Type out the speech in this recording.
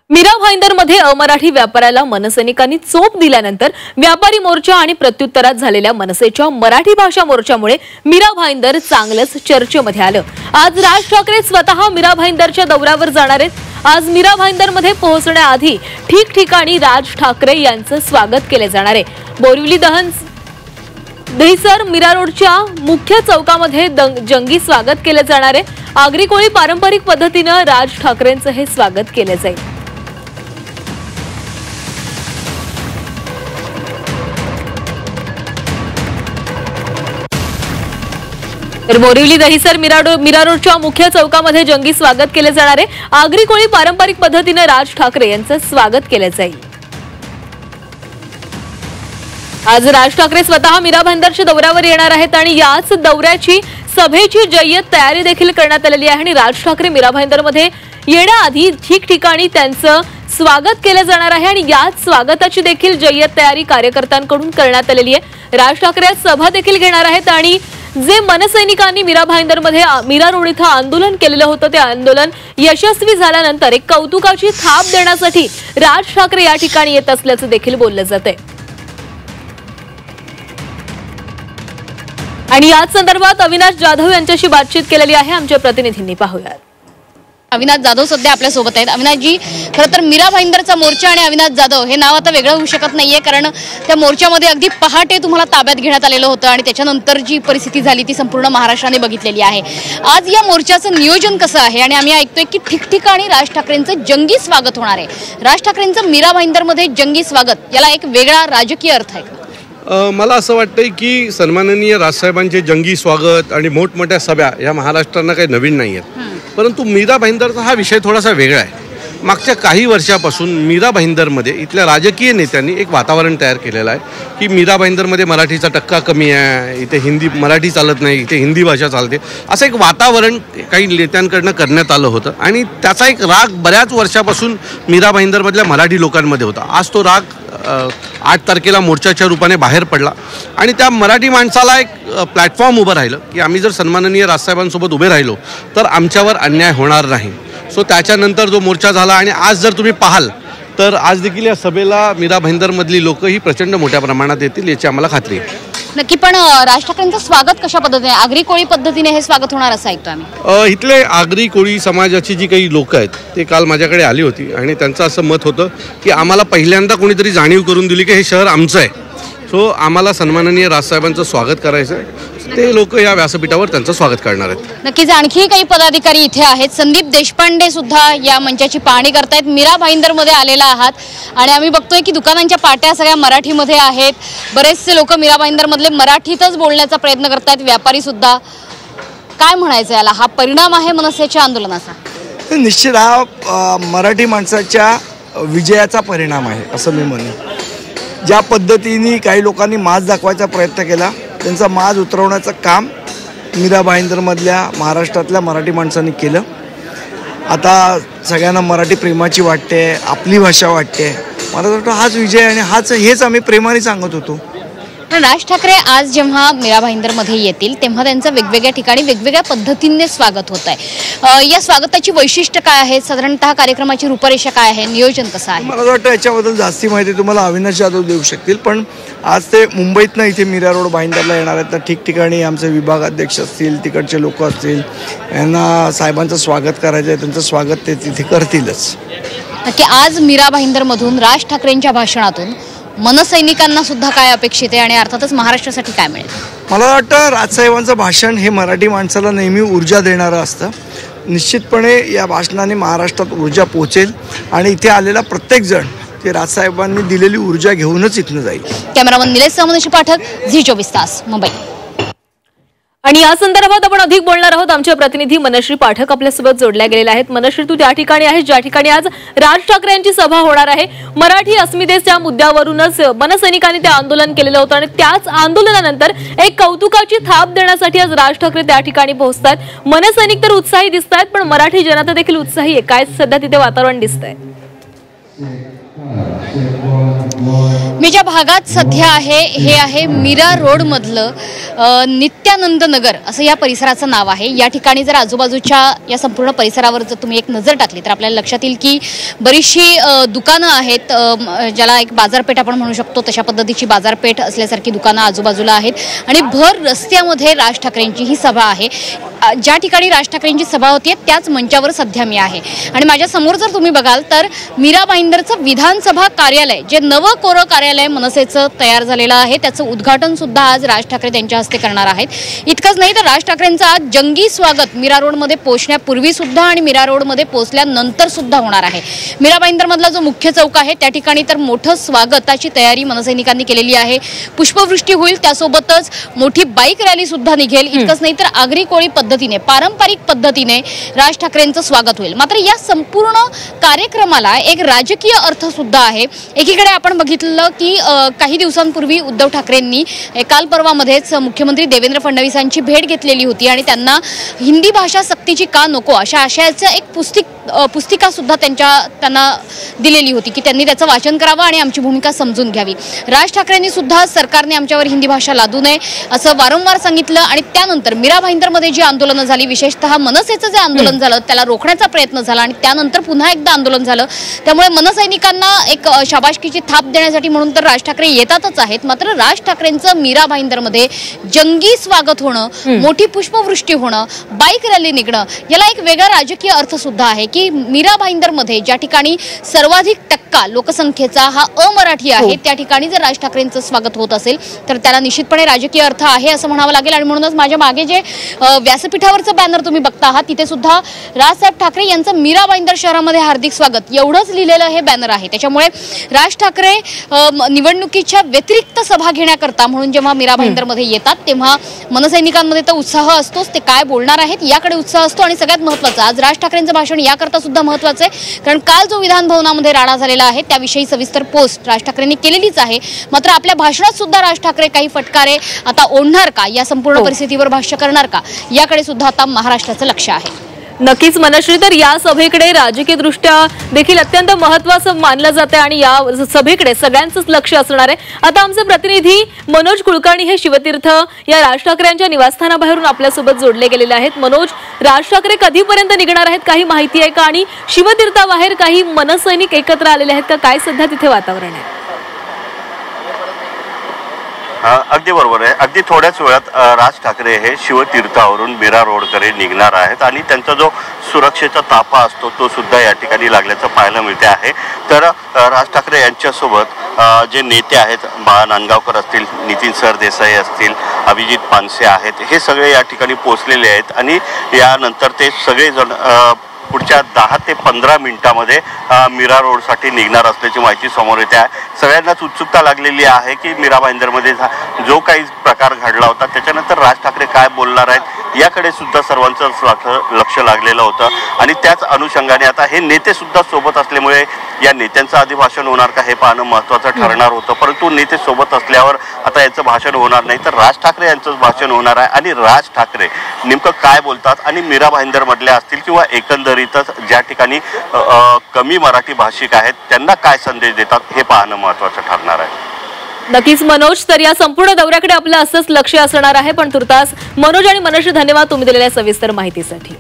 मीरा भाईंदरमध्ये अमराठी व्यापाऱ्याला मनसैनिकांनी चोप दिल्यानंतर व्यापारी मोर्चा आणि प्रत्युत्तरात झालेल्या मनसेच्या मराठी भाषा मोर्चामुळे मीरा भाईंदर चांगलंच चर्चेमध्ये आलं। आज राज ठाकरे स्वतः मीरा भाईंदरच्या दौऱ्यावर जाणार आहेत। आज मीरा भाईंदरमध्ये पोहोचण्याआधी ठिकठिकाणी राज ठाकरे यांचं स्वागत केले जाणार आहे। बोरिवली दहिसर मीरा रोडच्या मुख्य चौकामध्ये जंगी स्वागत केले जाणार आहे। आगरी कोळी पारंपरिक पद्धतीने राज ठाकरेंचं हे स्वागत केले जाईल। बोरिवली दहिसर मीरा रोडच्या मुख्य चौकामध्ये जंगी स्वागत केले जाणार आहे। आगरी कोळी पारंपरिक पद्धतीने राज ठाकरे यांचं स्वागत केले जाईल। आज राज ठाकरे स्वतः मीरा भाईंदरच्या दौऱ्यावर येणार आहेत आणि याच दौऱ्याची सभेची जय्यत तयारी देखील करण्यात आलेली आहे आणि राज ठाकरे मीरा भाईंदरमध्ये येण्याआधी ठिकठिकाणी त्यांचं स्वागत केले जाणार आहे आणि याच स्वागताची देखील जय्यत तयारी कार्यकर्त्यांकडून करण्यात आलेली आहे। राज ठाकरे सभा देखील घेणार आहेत आणि जे मनसैनिकांनी मीरा भाईंदरमध्ये मीरा रोड इथं आंदोलन केलेलं होतं ते आंदोलन यशस्वी झाल्यानंतर एक कौतुकाची थाप देण्यासाठी राज ठाकरे या ठिकाणी येत असल्याचं देखील बोललं जातंय। आणि याच संदर्भात अविनाश जाधव यांच्याशी बातचीत केलेली आहे, आमच्या प्रतिनिधींनी पाहूयात। अविनाश जाधव सध्या आपल्या सोबत आहेत। अविनाशजी, खरं तर मीरा भाईंदरचा मोर्चा आणि अविनाश जाधव हे नाव आता वेगळं होऊ शकत नाहीये, कारण त्या मोर्चामध्ये अगदी पहाटे तुम्हाला ताब्यात घेण्यात आलेलं होतं आणि त्याच्यानंतर जी परिस्थिती झाली ती संपूर्ण महाराष्ट्राने बघितलेली आहे। आज या मोर्चाचं नियोजन कसं आहे आणि आम्ही ऐकतोय की ठिकठिकाणी राज ठाकरेंचं जंगी स्वागत होणार आहे। राज ठाकरेंचं मीरा भाईंदरमध्ये जंगी स्वागत याला एक वेगळा राजकीय अर्थ आहे। मला असं वाटतंय की सन्माननीय राजसाहेबांचे जंगी स्वागत आणि मोठमोठ्या सभा या महाराष्ट्राला काही नवीन नाही आहेत, परंतु मीरा भाईंदरचा हा विषय थोडासा वेगळा आहे। मागच्या काही वर्षापासून मीरा भाईंदरमध्ये इथल्या राजकीय नेत्यांनी एक वातावरण तयार केलेलं आहे की मीरा भाईंदरमध्ये मराठीचा टक्का कमी आहे, इथे मराठी चालत नाही, इथे हिंदी भाषा चालते, असं एक वातावरण काही नेत्यांकडनं करण्यात आलं होतं आणि त्याचा एक राग बऱ्याच वर्षापासून मीरा भाईंदरमधल्या मराठी लोकांमध्ये होता। आज तो राग 8 तारखेला मोर्चाच्या रूपाने बाहेर पडला आणि त्या मराठी माणसाला एक प्लॅटफॉर्म उभं राहिलं की आम्ही जर सन्माननीय राजसाहेबांसोबत उभे राहिलो तर आमच्यावर अन्याय होणार नाही। सो त्याच्यानंतर जो मोर्चा झाला आणि आज जर तुम्ही पाहाल तर आज देखील या सभेला मीरा भाईंदरमधली लोक ही प्रचंड मोठ्या प्रमाणात येतील याची आम्हाला खात्री आहे। नक्की, पण राज ठाकरेंचं स्वागत कशा पद्धतीने, आगरी कोळी पद्धतीने हे स्वागत होणार असं ऐकतो आम्ही। इथले आगरी कोळी समाजाची जी काही लोक आहेत ते काल माझ्याकडे आली होती आणि त्यांचं असं मत होतं की आम्हाला पहिल्यांदा कोणीतरी जाणीव करून दिली की हे शहर आमचं आहे, सो आम्हाला सन्माननीय राजसाहेबांचं स्वागत करायचं आहे। ते लोक या व्यासपीठावर त्यांचं स्वागत करणार आहेत। नक्कीच आणखी काही पदाधिकारी इथे आहेत। संदीप देशपांडे सुद्धा या मंचाची पाहणी करतायत। मीरा भाईंदरमध्ये आलेला आहात आणि आम्ही बघतोय की दुकानांच्या पाट्या सगळ्या मराठीमध्ये आहेत। बरेचसे लोक मीरा भाईंदरमधले मराठीतच बोलण्याचा प्रयत्न करतायत, व्यापारी सुद्धा। काय म्हणायचं याला, हा परिणाम आहे मनसेच्या आंदोलनाचा? निश्चित हा मराठी माणसाच्या विजयाचा परिणाम आहे असं मी म्हणेन। ज्या पद्धतीने काही लोकांनी माज दाखवायचा प्रयत्न केला त्यांचा माज उतरवण्याचं काम मीरा भाईंदरमधल्या महाराष्ट्रातल्या मराठी माणसांनी केलं। आता सगळ्यांना मराठी प्रेमाची वाटते, आपली भाषा वाटते। मला वाटतं हाच विजय आणि हेच आम्ही प्रेमाने सांगत होतो। राज ठाकरे आज जेव्हा मीरा भाईंदरमध्ये येतील तेव्हा त्यांचं वेगवेगळ्या ठिकाणी वेगवेगळ्या पद्धतीने स्वागत होत आहे। या स्वागताची वैशिष्ट्य काय आहे, साधारणतः कार्यक्रमाची रूपरेषा काय आहे, नियोजन कसं आहे? मला वाटतं याच्याबद्दल जास्ती माहिती तुम्हाला अविनाश जाधव देऊ शकतील, पण आज ते मुंबईतनं इथे मीरा रोड भाईंदरला येणार आहेत तर ठिकठिकाणी आमचे विभागाध्यक्ष असतील, तिकडचे लोक असतील, यांना साहेबांचं स्वागत करायचं आहे, त्यांचं स्वागत ते तिथे करतीलच। नक्की आज मीरा भाईंदरमधून राज ठाकरेंच्या भाषणातून मनसैनिकांना सुद्धा काय अपेक्षित आहे आणि अर्थातच महाराष्ट्रासाठी काय मिळेल? मला वाटतं राजसाहेबांचं भाषण हे मराठी माणसाला नेहमी ऊर्जा देणारं असतं। निश्चितपणे या भाषणाने महाराष्ट्रात ऊर्जा पोहोचेल आणि इथे आलेला प्रत्येक जण ते राजसाहेबांनी दिलेली ऊर्जा घेऊनच इथनं जाईल। कॅमेरामन निलेश सामंतशी पाठक, झी24 तास, मुंबई। आणि या संदर्भात आपण अधिक बोलणार आहोत। आमचे प्रतिनिधी मनश्री पाठक आपल्यासोबत जोडल्या गेलेले आहेत। मनश्री, तू त्या ठिकाणी आहेस ज्या ठिकाणी आज राज ठाकरे यांची सभा होणार आहे। मराठी अस्मितेच्या मुद्द्यावरूनच मनसैनिकांनी ते आंदोलन केलेलं होतं आणि त्याच आंदोलनानंतर एक कौतुकाची थाप देण्यासाठी आज राज ठाकरे त्या ठिकाणी पोहोचतात। मनसैनिक तर उत्साही दिसत आहेत, पण मराठी जनता देखील उत्साही आहे। काय सध्या तिथे वातावरण दिसतंय? मी ज्या भागात सध्या आहे हे आहे मीरा रोड मधलं नित्यानंद नगर असं या परिसराचं नाव आहे। या ठिकाणी जर आजूबाजूच्या या संपूर्ण परिसरावर जर तुम्ही एक नजर टाकली तर आपल्याला लक्षात येईल की बरीचशी दुकानं आहेत, ज्याला एक बाजारपेठ आपण म्हणू शकतो तशा पद्धतीची बाजारपेठ असल्यासारखी दुकानं आजूबाजूला आहेत आणि भर रस्त्यामध्ये राज ठाकरेंची ही सभा आहे। ज्या ठिकाणी राज ठाकरेंची सभा होती त्याच मंचावर सध्या मी आहे आणि माझ्या समोर जर तुम्ही बघाल तर मीरा भाईंदरचं विधानसभा कार्यालय जे नवं कोरं कार्यालय मनसेचं तयार झालेलं आहे त्याचं उद्घाटन सुद्धा आज राज ठाकरे त्यांच्या हस्ते करणार आहेत। इतकंच नाही तर राज ठाकरेंचं आज जंगी स्वागत मीरा रोडमध्ये पोहोचण्यापूर्वी सुद्धा आणि मीरा रोडमध्ये पोहोचल्यानंतर सुद्धा होणार आहे। मीरा भाईंदरमधला जो मुख्य चौक आहे त्या ठिकाणी तर मोठं स्वागताची तयारी मनसैनिकांनी केलेली आहे। पुष्पवृष्टी होईल, त्यासोबतच मोठी बाईक रॅली सुद्धा निघेल। इतकंच नाही तर आगरी कोळी पद्धतीने पारंपरिक पद्धतीने राज ठाकरेंचं स्वागत होईल। मात्र या संपूर्ण कार्यक्रमाला एक राजकीय अर्थ सुद्धा आहे। एकीकडे आपण बघितलं की काही दिवसांपूर्वी उद्धव ठाकरेंनी काल परवामध्येच मुख्यमंत्री देवेंद्र फडणवीसांची भेट घेतलेली होती आणि त्यांना हिंदी भाषा सक्तीची का नको अशा आशयाचं एक पुस्तिका सुद्धा त्यांना दिलेली होती की त्यांनी त्याचं वाचन करावं आणि आमची भूमिका समजून घ्यावी। राज ठाकरेंनी सुद्धा सरकारने आमच्यावर हिंदी भाषा लादू नये असं वारंवार सांगितलं आणि त्यानंतर मीरा भाईंदरमध्ये जी आंदोलनं झाली, विशेषतः मनसेचं जे आंदोलन झालं त्याला रोखण्याचा प्रयत्न झाला आणि त्यानंतर पुन्हा एकदा आंदोलन झालं। त्यामुळे मनसैनिकांना एक शाबासकीची थाप देण्यासाठी म्हणून तर राज ठाकरे येतातच आहेत। मात्र राज ठाकरेंचं मीरा भाईंदरमध्ये जंगी स्वागत होणं, मोठी पुष्पवृष्टी होणं, बाईक रॅली निघणं याला एक वेगळा राजकीय अर्थ सुद्धा आहे की मीरा भाईंदरमध्ये ज्या ठिकाणी सर्वाधिक टक्का लोकसंख्येचा हा अमराठी आहे त्या ठिकाणी जर राज ठाकरेंचं स्वागत होत असेल तर त्याला निश्चितपणे राजकीय अर्थ आहे असं म्हणावं लागेल। आणि म्हणूनच माझ्या मागे जे व्यासपीठावरचं बॅनर तुम्ही बघता आहात तिथे सुद्धा राजसाहेब ठाकरे यांचं मीरा भाईंदर शहरामध्ये हार्दिक स्वागत एवढंच लिहिलेलं हे बॅनर आहे। त्याच्यामुळे राज ठाकरे निवडणुकीच्या व्यतिरिक्त सभा घेण्याकरता म्हणून जेव्हा मीरा भाईंदरमध्ये येतात तेव्हा मनसैनिकांमध्ये तर उत्साह असतोच, ते काय बोलणार आहेत याकडे उत्साह असतो आणि सगळ्यात महत्त्वाचं आज राज ठाकरेंचं भाषण याकरता सुद्धा महत्त्वाचं आहे कारण काल जो विधान भवनामध्ये राडा झालेला आहे त्याविषयी सविस्तर पोस्ट राज ठाकरेंनी केलेलीच आहे। मात्र आपल्या भाषणात सुद्धा राज ठाकरे काही फटकारे आता ओढणार का, या संपूर्ण परिस्थितीवर भाष्य करणार का याकडे सुद्धा आता महाराष्ट्राचं लक्ष आहे। नक्कीच मनश्री, तर या सभेकडे राजकीय दृष्ट्या देखील अत्यंत महत्त्वाचं मानलं जाते आणि या सभेकडे सगळ्यांचंच लक्ष असणार आहे। आता आमचे प्रतिनिधी मनोज कुलकर्णी हे शिवतीर्थ या राज ठाकरेंच्या निवासस्थानाबाहेरून आपल्यासोबत जोडले गेलेले आहेत। मनोज, राज ठाकरे कधीपर्यंत निघणार आहेत, काही माहिती आहे का? आणि शिवतीर्थाबाहेर काही मनसैनिक एकत्र आलेले आहेत का? काय सध्या तिथे वातावरण आहे? अगदी बरोबर आहे। अगदी थोड्याच वेळात राज ठाकरे हे शिवतीर्थावरून मीरा रोडकडे निघणार आहेत आणि त्यांचा जो सुरक्षेचा ताफा असतो तो सुद्धा या ठिकाणी लागल्याचं पाहायला मिळते आहे। तर राज ठाकरे यांच्यासोबत जे नेते आहेत, बाळा नांदगावकर असतील, नितीन सरदेसाई असतील, अभिजित पानसे आहेत, हे सगळे या ठिकाणी पोहोचलेले आहेत आणि यानंतर ते सगळेजण पुढच्या 10 ते 15 मिनिटांमध्ये मीरा रोडसाठी निघणार असल्याची माहिती समोर येते आहे। सगळ्यांनाच उत्सुकता लागलेली आहे की मीरा भाईंदरमध्ये जो काही प्रकार घडला होता त्याच्यानंतर राज ठाकरे काय बोलणार आहेत याकडे सुद्धा सर्वांचं लक्ष लागलेलं होतं आणि त्याच अनुषंगाने आता हे नेते सुद्धा सोबत असल्यामुळे या नेत्यांचं आधी भाषण होणार का हे पाहणं महत्त्वाचं ठरणार होतं। परंतु नेते सोबत असल्यावर आता याचं भाषण होणार नाही तर राज ठाकरे यांचंच भाषण होणार आहे आणि राज ठाकरे नेमकं काय बोलतात आणि मीरा भाईंदरमधल्या असतील किंवा एकंदरीतच ज्या ठिकाणी कमी मराठी भाषिक आहेत त्यांना काय संदेश देतात हे पाहणं महत्त्वाचं ठरणार आहे। नक्कीच मनोज, तर या संपूर्ण दौऱ्याकडे आपलं असंच लक्ष असणार आहे। पण तुर्तास मनोज आणि मनश्री, धन्यवाद तुम्ही दिलेल्या सविस्तर माहितीसाठी।